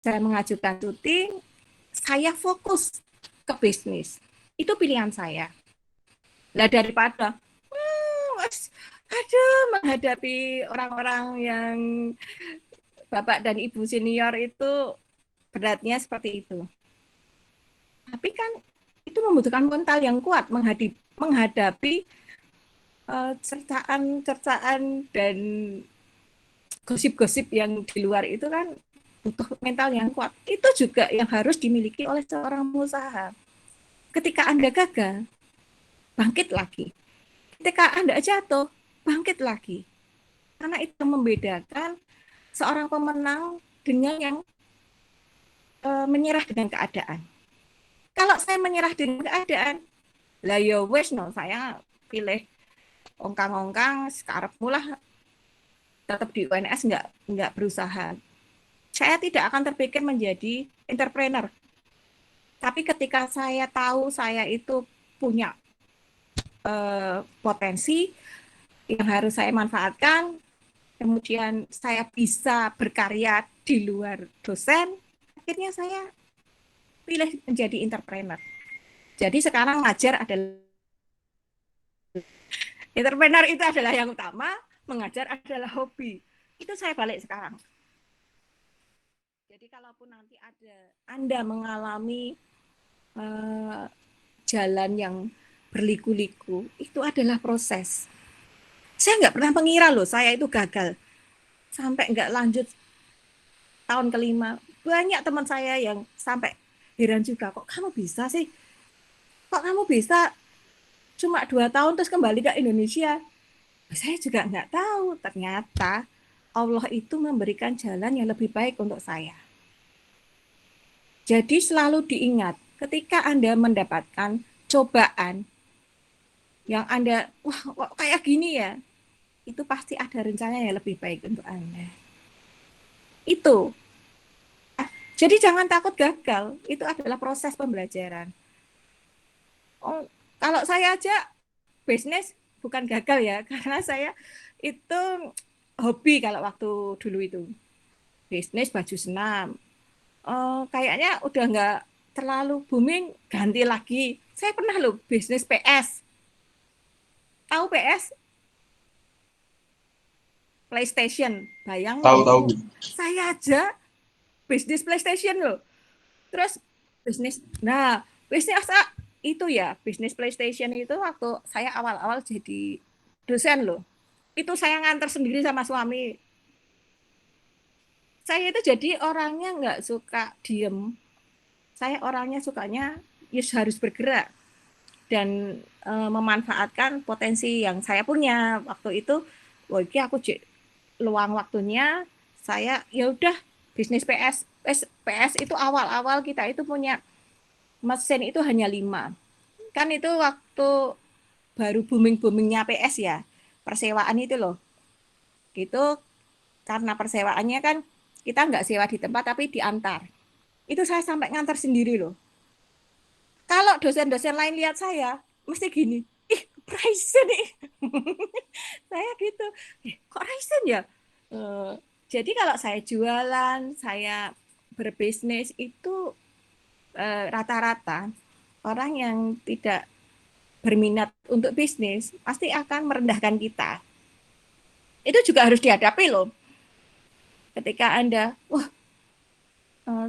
saya mengajukan cuti, saya fokus ke bisnis. Itu pilihan saya. Lah daripada aduh menghadapi orang-orang yang bapak dan ibu senior itu beratnya seperti itu. Tapi kan itu membutuhkan mental yang kuat menghadapi cercaan-cercaan dan gosip-gosip yang di luar itu kan butuh mental yang kuat. Itu juga yang harus dimiliki oleh seorang pengusaha. Ketika Anda gagal, bangkit lagi. Ketika Anda jatuh, bangkit lagi. Karena itu membedakan seorang pemenang dengan yang menyerah dengan keadaan. Kalau saya menyerah dengan keadaan, lah ya wes no, saya pilih ongkang-ongkang sekarang mulah tetap di UNS nggak berusaha. Saya tidak akan terpikir menjadi entrepreneur. Tapi ketika saya tahu saya itu punya potensi yang harus saya manfaatkan, kemudian saya bisa berkarya di luar dosen, akhirnya saya pilih menjadi entrepreneur. Jadi sekarang ngajar adalah entrepreneur itu adalah yang utama, mengajar adalah hobi. Itu saya balik sekarang. Jadi kalaupun nanti ada Anda mengalami jalan yang berliku-liku, itu adalah proses. Saya nggak pernah mengira loh, saya itu gagal. Sampai nggak lanjut tahun kelima. Banyak teman saya yang sampai heran juga, kok kamu bisa sih? Kok kamu bisa cuma 2 tahun terus kembali ke Indonesia? Saya juga nggak tahu, ternyata Allah itu memberikan jalan yang lebih baik untuk saya. Jadi selalu diingat, ketika Anda mendapatkan cobaan yang Anda, wah kok kayak gini ya, itu pasti ada rencana yang lebih baik untuk Anda. Itu. Jadi jangan takut gagal, itu adalah proses pembelajaran. Oh, kalau saya aja bisnis bukan gagal ya, karena saya itu hobi kalau waktu dulu itu. Bisnis baju senam. Kayaknya udah nggak terlalu booming, ganti lagi. Saya pernah loh bisnis PS. Tahu PS? PlayStation. Tahu Bayangin tahu. itu saya aja bisnis PlayStation loh. Terus bisnis, nah bisnis itu ya, bisnis PlayStation itu waktu saya awal-awal jadi dosen loh. Itu saya nganter sendiri sama suami. Saya itu jadi orangnya nggak suka diem. Saya orangnya sukanya yes, harus bergerak dan memanfaatkan potensi yang saya punya waktu itu. Wah, ini aku luang waktunya saya ya udah bisnis PS. PS itu awal-awal kita itu punya mesin itu hanya 5. Kan itu waktu baru booming-boomingnya PS ya. Persewaan itu loh. Gitu karena persewaannya kan kita nggak sewa di tempat tapi diantar. Itu saya sampai ngantar sendiri loh. Kalau dosen-dosen lain lihat saya, mesti gini, ih, Ryzen nih. Saya gitu, kok Ryzen ya? Uh, jadi kalau saya jualan, saya berbisnis itu rata-rata orang yang tidak berminat untuk bisnis pasti akan merendahkan kita. Itu juga harus dihadapi loh. Ketika Anda, wah,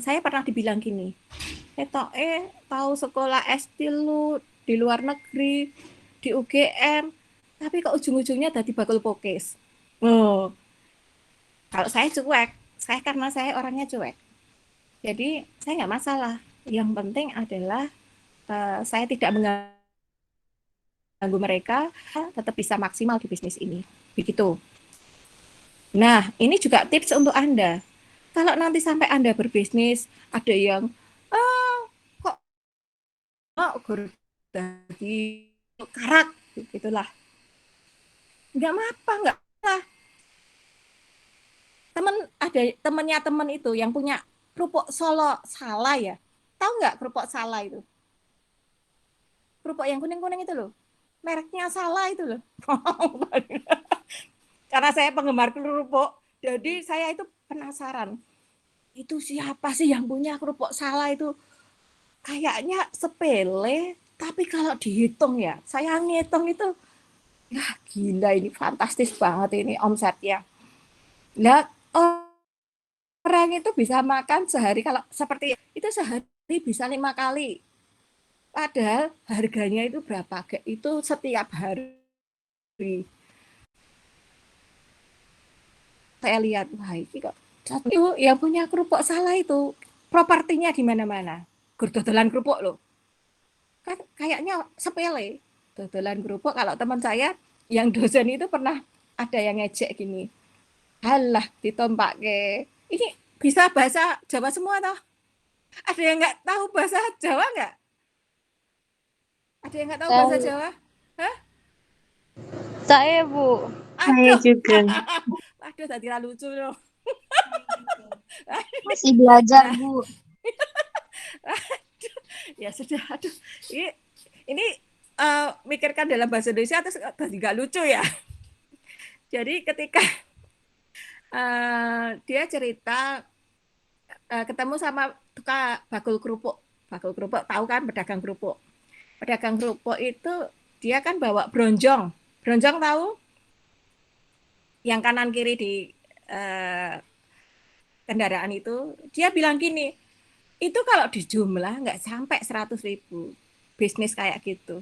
saya pernah dibilang gini, tahu sekolah S3 lu di luar negeri, di UGM, tapi kok ujung-ujungnya tadi bakul pokes. Oh, kalau saya cuek, karena saya orangnya cuek. Jadi saya nggak masalah. Yang penting adalah saya tidak mengganggu mereka, tetap bisa maksimal di bisnis ini. Begitu. Nah, ini juga tips untuk Anda. Kalau nanti sampai Anda berbisnis, ada yang, kok dari karak, gitulah. Nggak apa, nggak apa. Ada temennya temen itu yang punya kerupuk Solo Salah ya. Tahu nggak kerupuk Salah itu? Kerupuk yang kuning-kuning itu loh. Mereknya Salah itu loh. Karena saya penggemar kerupuk, jadi saya itu penasaran. itu siapa sih yang punya kerupuk salah itu? Kayaknya sepele, tapi kalau dihitung ya, saya ngitung itu, ya gila ini fantastis banget ini omsetnya. Lah orang itu bisa makan sehari kalau seperti itu sehari bisa 5 kali. Padahal harganya itu berapa? Itu setiap hari. Saya lihat, wah ini kok satu yang punya kerupuk salah itu propertinya di mana-mana. Dodolan kerupuk loh. Kan kayaknya sepele. Dodolan kerupuk kalau teman saya yang dosen itu pernah ada yang ngejek gini. Halah ditompak ke. Ini bisa bahasa Jawa semua toh? Ada yang nggak tahu bahasa Jawa nggak? Ada yang nggak tahu bahasa Saya, Jawa? Hah? saya Bu. Saya Aduh, juga aduh tadi lucu loh. Masih belajar Nah, Bu. ya sudah. Aduh, ini mikirkan dalam bahasa Indonesia terus tadi nggak lucu ya. Jadi ketika dia cerita ketemu sama tukang bakul kerupuk tahu kan pedagang kerupuk itu dia kan bawa bronjong, bronjong tahu yang kanan kiri di uh, kendaraan itu dia bilang gini itu kalau dijumlah nggak sampai 100.000 bisnis kayak gitu.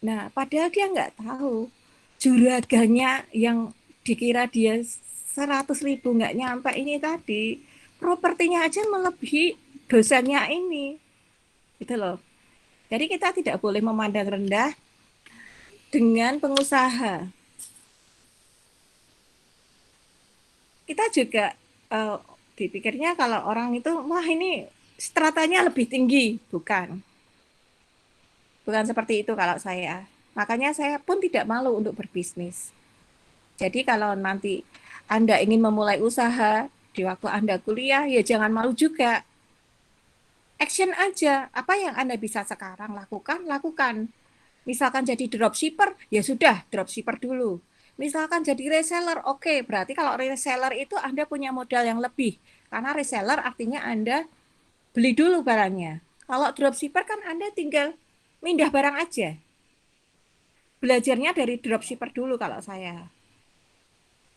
Nah padahal dia nggak tahu juragannya yang dikira dia 100.000 nggak nyampe ini tadi propertinya aja melebihi dosennya ini gitu loh. Jadi kita tidak boleh memandang rendah dengan pengusaha. Kita juga uh, dipikirnya kalau orang itu wah ini stratanya lebih tinggi, bukan. Bukan seperti itu kalau saya. Makanya saya pun tidak malu untuk berbisnis. Jadi kalau nanti Anda ingin memulai usaha di waktu Anda kuliah, ya jangan malu juga. Action aja. Apa yang Anda bisa sekarang lakukan, lakukan. Misalkan jadi dropshipper, ya sudah dropshipper dulu. Misalkan jadi reseller, oke, berarti kalau reseller itu Anda punya modal yang lebih. Karena reseller artinya Anda beli dulu barangnya. Kalau dropshipper kan Anda tinggal mindah barang aja. Belajarnya dari dropshipper dulu kalau saya.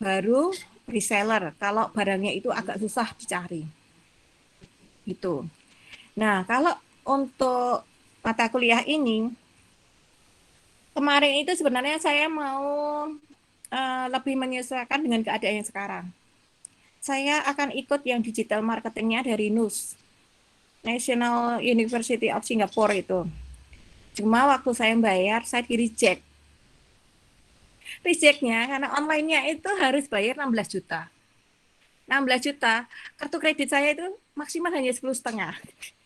Baru reseller kalau barangnya itu agak susah dicari. Gitu. Nah, kalau untuk mata kuliah ini, kemarin itu sebenarnya saya mau lebih menyesuaikan dengan keadaan yang sekarang. Saya akan ikut yang digital marketingnya dari NUS, National University of Singapore itu. Cuma waktu saya bayar, saya di reject. Rejectnya karena online-nya itu harus bayar 16 juta. 16 juta, kartu kredit saya itu maksimal hanya 10,5.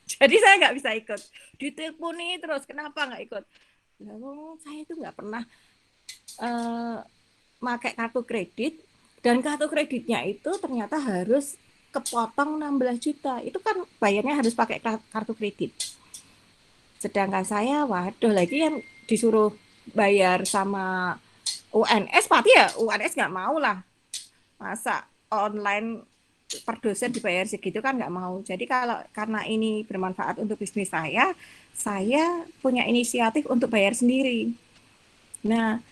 Jadi saya nggak bisa ikut. Diteleponi terus, kenapa nggak ikut? Lalu saya itu nggak pernah pakai kartu kredit, dan kartu kreditnya itu ternyata harus kepotong 16 juta. Itu kan bayarnya harus pakai kartu kredit. Sedangkan saya, waduh lagi yang disuruh bayar sama UNS, pasti ya UNS nggak mau lah. Masa online per dosen dibayar segitu kan nggak mau. Jadi kalau karena ini bermanfaat untuk bisnis saya punya inisiatif untuk bayar sendiri. Nah,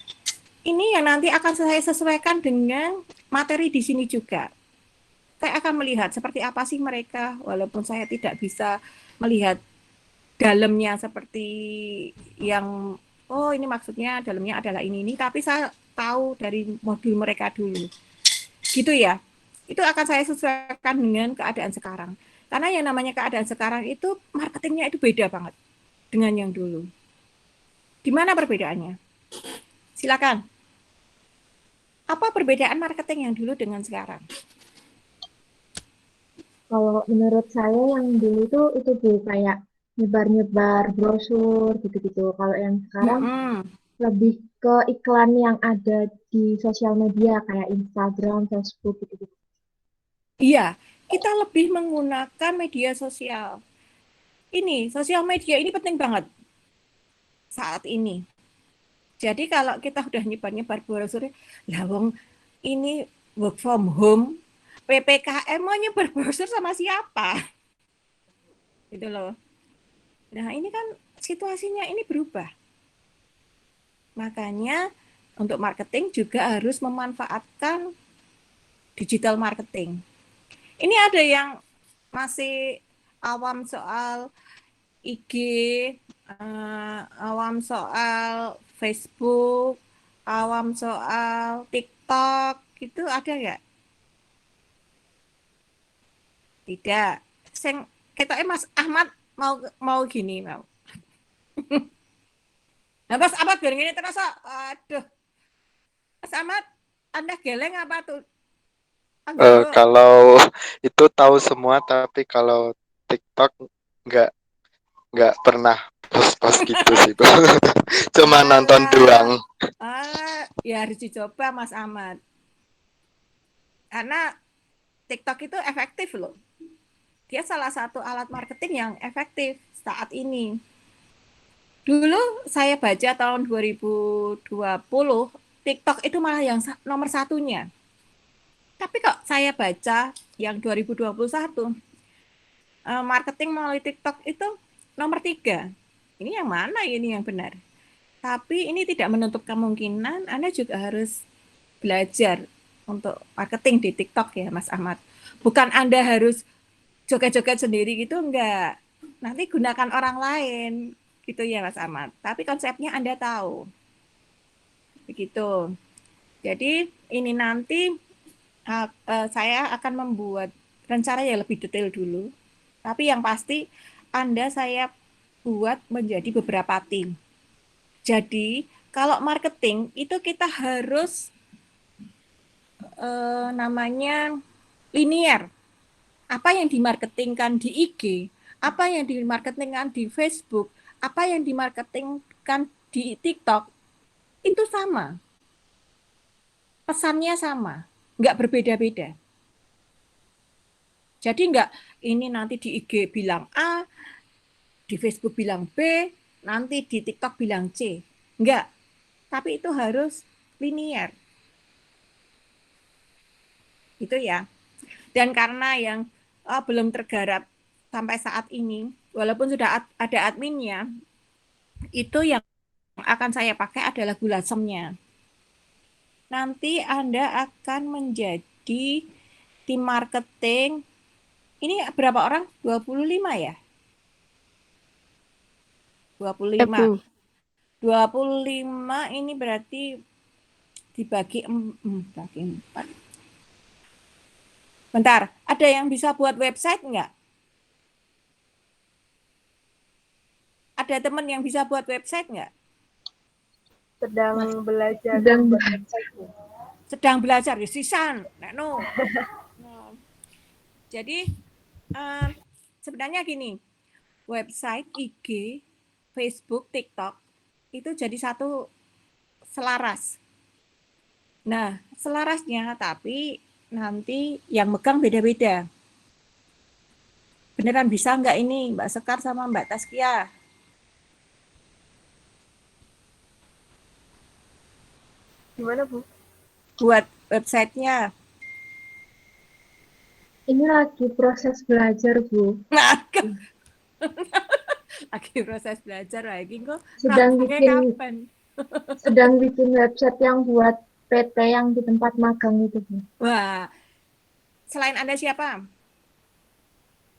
ini yang nanti akan saya sesuaikan dengan materi di sini juga. Saya akan melihat seperti apa sih mereka, walaupun saya tidak bisa melihat dalamnya seperti yang, oh ini maksudnya dalamnya adalah ini, tapi saya tahu dari modul mereka dulu. Gitu ya. Itu akan saya sesuaikan dengan keadaan sekarang. Karena yang namanya keadaan sekarang itu marketingnya itu beda banget dengan yang dulu. Di mana perbedaannya? Silakan. Apa perbedaan marketing yang dulu dengan sekarang? kalau menurut saya yang dulu tuh itu Bu kayak nyebar-nyebar brosur gitu-gitu. Kalau yang sekarang Mm-mm. lebih ke iklan yang ada di sosial media kayak Instagram, Facebook gitu-gitu. Iya, kita lebih menggunakan media sosial. Ini, sosial media ini penting banget saat ini. Jadi kalau kita udah nyebar-nyebar brosur, lah wong ini work from home, PPKM mau nyebar brosur sama siapa? Gitu loh. Nah, ini kan situasinya ini berubah. Makanya untuk marketing juga harus memanfaatkan digital marketing. Ini ada yang masih awam soal IG, awam soal Facebook, awam soal TikTok, gitu ada nggak? Tidak. Sing ketoknya Mas Ahmad mau mau gini mau. Nah, Mas Ahmad biar gini terus, aduh, Mas Ahmad, Anda geleng apa tuh? Anggoro. Kalau itu tahu semua, tapi kalau TikTok nggak nggak pernah post-post gitu sih, Bu. Cuma nonton Alah, doang. ya harus dicoba Mas Ahmad. Karena TikTok itu efektif loh. Dia salah satu alat marketing yang efektif saat ini. Dulu saya baca tahun 2020, TikTok itu malah yang nomor satunya. Tapi kok saya baca yang 2021, marketing melalui TikTok itu nomor 3. Ini yang mana ini yang benar? Tapi ini tidak menutup kemungkinan Anda juga harus belajar untuk marketing di TikTok ya Mas Ahmad. Bukan Anda harus joget-joget sendiri gitu, enggak. Nanti gunakan orang lain gitu ya Mas Ahmad. Tapi konsepnya Anda tahu. Begitu. Jadi ini nanti saya akan membuat rencana yang lebih detail dulu. Tapi yang pasti Anda saya buat menjadi beberapa tim. Jadi kalau marketing itu kita harus namanya linear. Apa yang dimarketingkan di IG, apa yang dimarketingkan di Facebook, apa yang dimarketingkan di TikTok, itu sama. Pesannya sama, nggak berbeda-beda. Jadi nggak ini nanti di IG bilang A, di Facebook bilang B, nanti di TikTok bilang C. Nggak, tapi itu harus linear. Gitu ya. Dan karena yang belum tergarap sampai saat ini, walaupun sudah ada adminnya, itu yang akan saya pakai adalah gula semnya. Nanti Anda akan menjadi tim marketing. Ini berapa orang? 25 ya? Ya, 25. Bu. 25 ini berarti dibagi bagi 4. Bentar, ada yang bisa buat website enggak? Ada teman yang bisa buat website enggak? Sedang belajar Sedang membuat website. Sedang belajar di sisan. No. Jadi sebenarnya gini, website, IG, Facebook, TikTok itu jadi satu selaras. Nah, selarasnya tapi nanti yang megang beda-beda. Beneran bisa nggak ini Mbak Sekar sama Mbak Taskia? Gimana, Bu? Buat websitenya. Ini lagi proses belajar, Bu. Nah, lagi proses belajar lagi kok. Sedang Rampungnya bikin kapan? sedang bikin website yang buat PT yang di tempat magang itu, Bu. Wah, selain Anda siapa?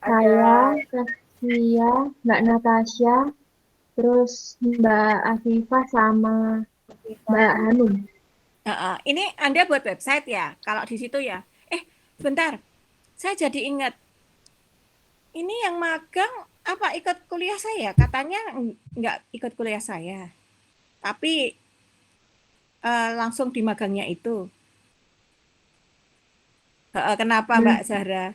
Saya, Tasya, Mbak Natasha, terus Mbak Afifah sama Mbak Hanum. Ini Anda buat website ya? Kalau di situ ya. Bentar. Saya jadi ingat. Ini yang magang apa ikut kuliah saya? Katanya nggak ikut kuliah saya. Tapi langsung di magangnya itu. Kenapa Mbak Zahra?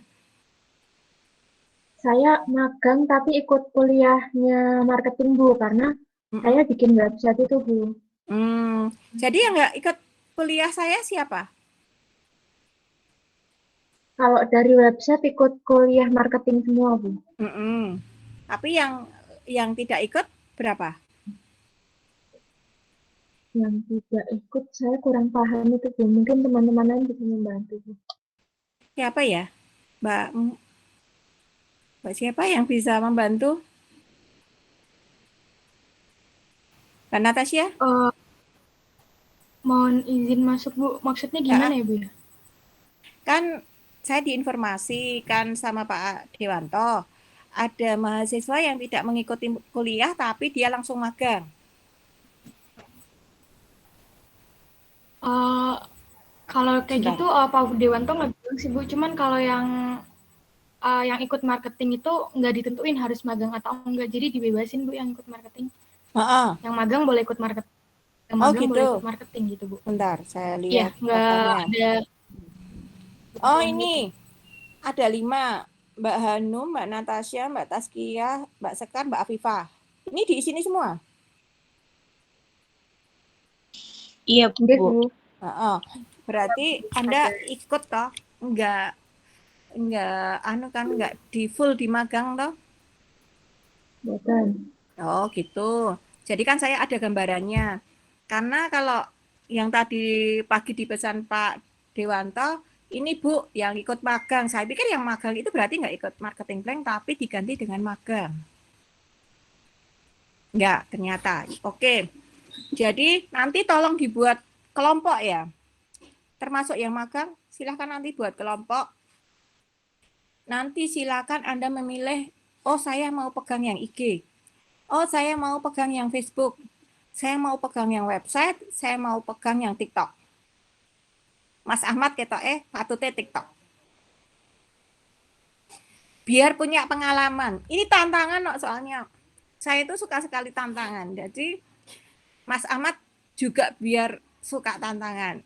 Saya magang tapi ikut kuliahnya marketing, Bu, karena saya bikin website itu, Bu. Jadi yang nggak ikut kuliah saya siapa? Kalau dari website ikut kuliah marketing semua, Bu. Tapi yang tidak ikut berapa? Yang tidak ikut saya kurang paham itu, Bu. Mungkin teman-teman lain bisa membantu, Bu. siapa ya? Mbak Mbak siapa yang bisa membantu? Mbak Natasha? Eh, mohon izin masuk Bu. Maksudnya gimana ya Bu ya? Kan saya diinformasikan sama Pak Dewanto, ada mahasiswa yang tidak mengikuti kuliah tapi dia langsung magang. Kalau kayak gitu Pak Dewanto nggak bilang sih Bu. Cuman kalau yang ikut marketing itu nggak ditentuin harus magang atau enggak. Jadi dibebasin Bu yang ikut marketing. Yang magang boleh ikut marketing. Yang magang gitu. boleh ikut marketing gitu Bu. Bentar, saya Iya, lihat nggak daftarnya. ada. Oh ini, ada 5. Mbak Hanum, Mbak Natasha, Mbak Taskia, Mbak Sekar, Mbak Afifah. Ini di sini semua? Iya, Enggak, Bu. Bu. Berarti Anda ikut toh? Enggak enggak di full di magang toh? Bukan. Oh gitu. Jadi kan saya ada gambarannya. Karena kalau yang tadi pagi dipesan Pak Dewanto, ini Bu yang ikut magang. Saya pikir yang magang itu berarti nggak ikut marketing plan, tapi diganti dengan magang. Enggak, ternyata. Oke. Jadi nanti tolong dibuat kelompok ya. Termasuk yang magang, silahkan nanti buat kelompok. Nanti silakan Anda memilih, oh saya mau pegang yang IG. Oh saya mau pegang yang Facebook. Saya mau pegang yang website, saya mau pegang yang TikTok. Mas Ahmad patutnya TikTok. Biar punya pengalaman. Ini tantangan kok soalnya. Saya itu suka sekali tantangan. Jadi Mas Ahmad juga biar suka tantangan.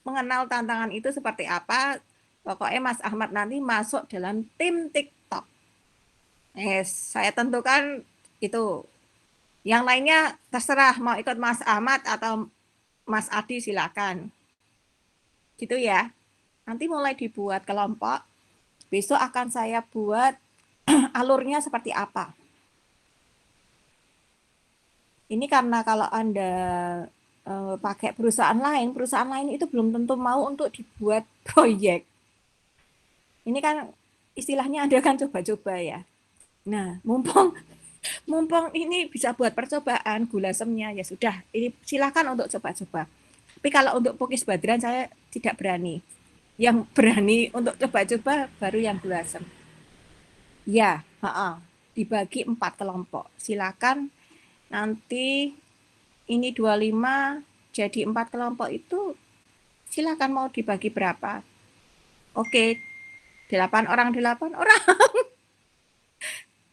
Mengenal tantangan itu seperti apa. Pokoknya Mas Ahmad nanti masuk dalam tim TikTok. Saya tentukan itu. Yang lainnya terserah mau ikut Mas Ahmad atau Mas Adi silakan. Gitu ya. Nanti mulai dibuat kelompok. Besok akan saya buat alurnya seperti apa. Ini karena kalau Anda pakai perusahaan lain itu belum tentu mau untuk dibuat proyek. Ini kan istilahnya Anda kan coba-coba ya. Nah, mumpung ini bisa buat percobaan gula semnya ya sudah, ini silakan untuk coba-coba. Tapi kalau untuk Pukis Badran saya tidak berani. Yang berani untuk coba-coba baru yang gula sem. Ya, dibagi 4 kelompok. Silakan nanti ini 25 jadi 4 kelompok itu silakan mau dibagi berapa. Oke. 8 orang 8 orang.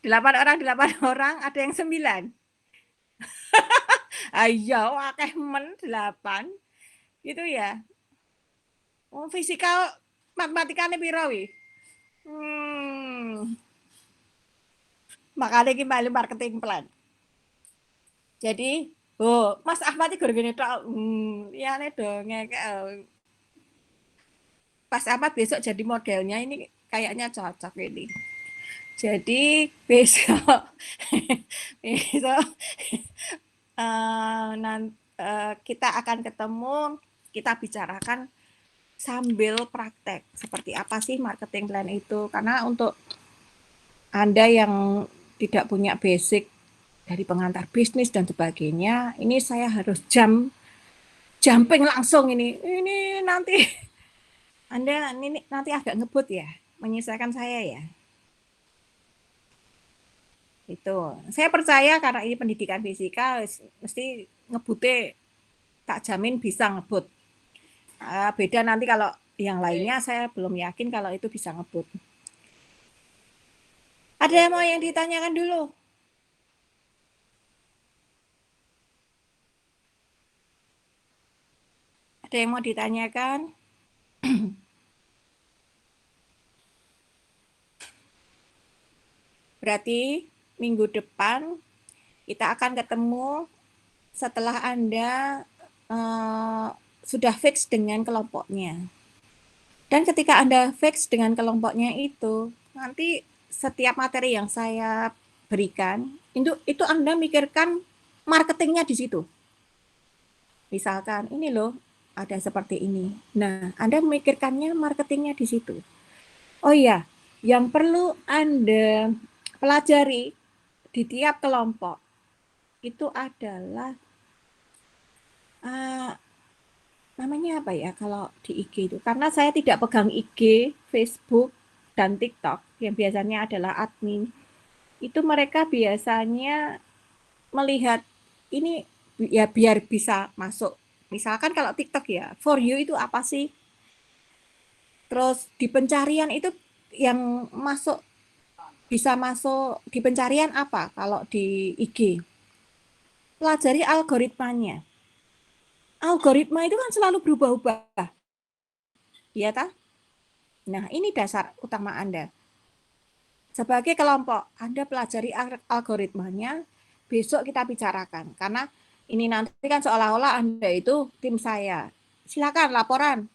8 orang ada yang 9. Ayo akeh men 8. Gitu ya. Fisika matematikane piro wi? Makanya iki melu marketing plan. Jadi, Mas Ahmad iki gini tok. Liyane dong Mas Ahmad besok jadi modelnya ini kayaknya cocok ini. Jadi besok kita akan ketemu, kita bicarakan sambil praktek seperti apa sih marketing plan itu. Karena untuk Anda yang tidak punya basic dari pengantar bisnis dan sebagainya, ini saya harus jumping langsung ini. Ini nanti Anda ini nanti agak ngebut ya, menyesuaikan saya ya. Itu. Saya percaya karena ini pendidikan fisika mesti ngebute tak jamin bisa ngebut. Beda nanti kalau yang lainnya saya belum yakin kalau itu bisa ngebut. Ada yang mau yang ditanyakan dulu? Ada yang mau ditanyakan? Berarti minggu depan kita akan ketemu setelah Anda sudah fix dengan kelompoknya. Dan ketika Anda fix dengan kelompoknya itu, nanti setiap materi yang saya berikan, itu Anda mikirkan marketingnya di situ. Misalkan, ini loh, ada seperti ini. Nah, Anda memikirkannya marketingnya di situ. Oh iya, yang perlu Anda pelajari di tiap kelompok itu adalah namanya apa ya kalau di IG itu? Karena saya tidak pegang IG, Facebook, dan TikTok yang biasanya adalah admin. Itu mereka biasanya melihat ini ya biar bisa masuk. Misalkan kalau TikTok ya, for you itu apa sih? Terus di pencarian itu yang masuk bisa masuk di pencarian apa kalau di IG? Pelajari algoritmanya. Algoritma itu kan selalu berubah-ubah. Iya tak? Nah, ini dasar utama Anda. Sebagai kelompok, Anda pelajari algoritmanya, besok kita bicarakan. Karena ini nanti kan seolah-olah Anda itu tim saya. Silakan laporan.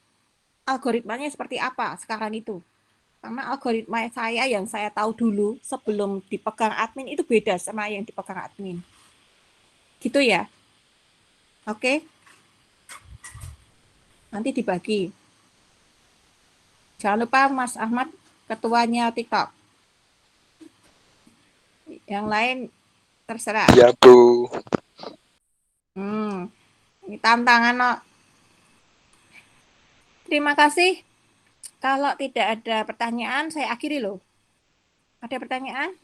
Algoritmanya seperti apa sekarang itu. Karena algoritma saya yang saya tahu dulu sebelum dipegang admin itu beda sama yang dipegang admin. Gitu ya. Oke. Nanti dibagi. Jangan lupa Mas Ahmad, ketuanya TikTok. Yang lain terserah. Ya, Bu. Ini tantangan, no. Terima kasih. Kalau tidak ada pertanyaan, saya akhiri loh. Ada pertanyaan?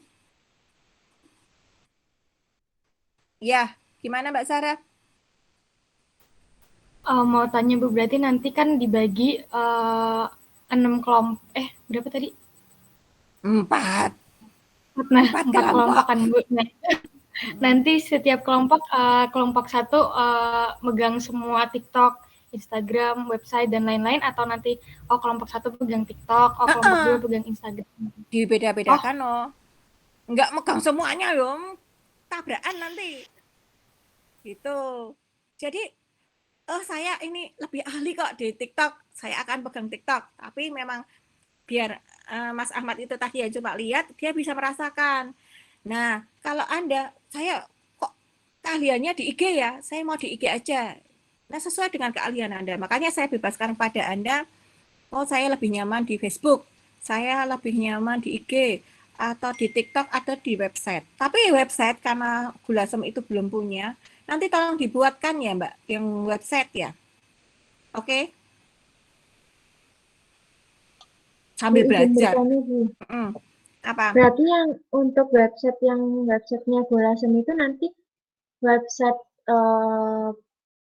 Ya, gimana Mbak Sarah? Mau tanya Bu, berarti nanti kan dibagi 6 kelompok, berapa tadi? 4. Nah, 4 4 kelompok kan Bu. Nah, nanti setiap kelompok, kelompok 1 megang semua TikTok, Instagram, website, dan lain-lain, atau nanti kelompok 1 pegang TikTok, kelompok 2 pegang Instagram. Dibeda-bedakan, oh. Enggak megang semuanya, loh. Tabrakan nanti. Gitu. Jadi, saya ini lebih ahli kok di TikTok. Saya akan pegang TikTok. Tapi memang biar Mas Ahmad itu tadi yang coba lihat, dia bisa merasakan. Nah, kalau Anda, saya kok keahliannya di IG ya, saya mau di IG aja. Nah, sesuai dengan keahlian Anda. Makanya saya bebaskan pada Anda, saya lebih nyaman di Facebook, saya lebih nyaman di IG, atau di TikTok, atau di website. Tapi website, karena Gulasem itu belum punya, nanti tolong dibuatkan ya Mbak, yang website ya. Oke? Sambil belajar. Bertanya, Bu. Apa? Berarti yang untuk websitenya Gulasem itu nanti website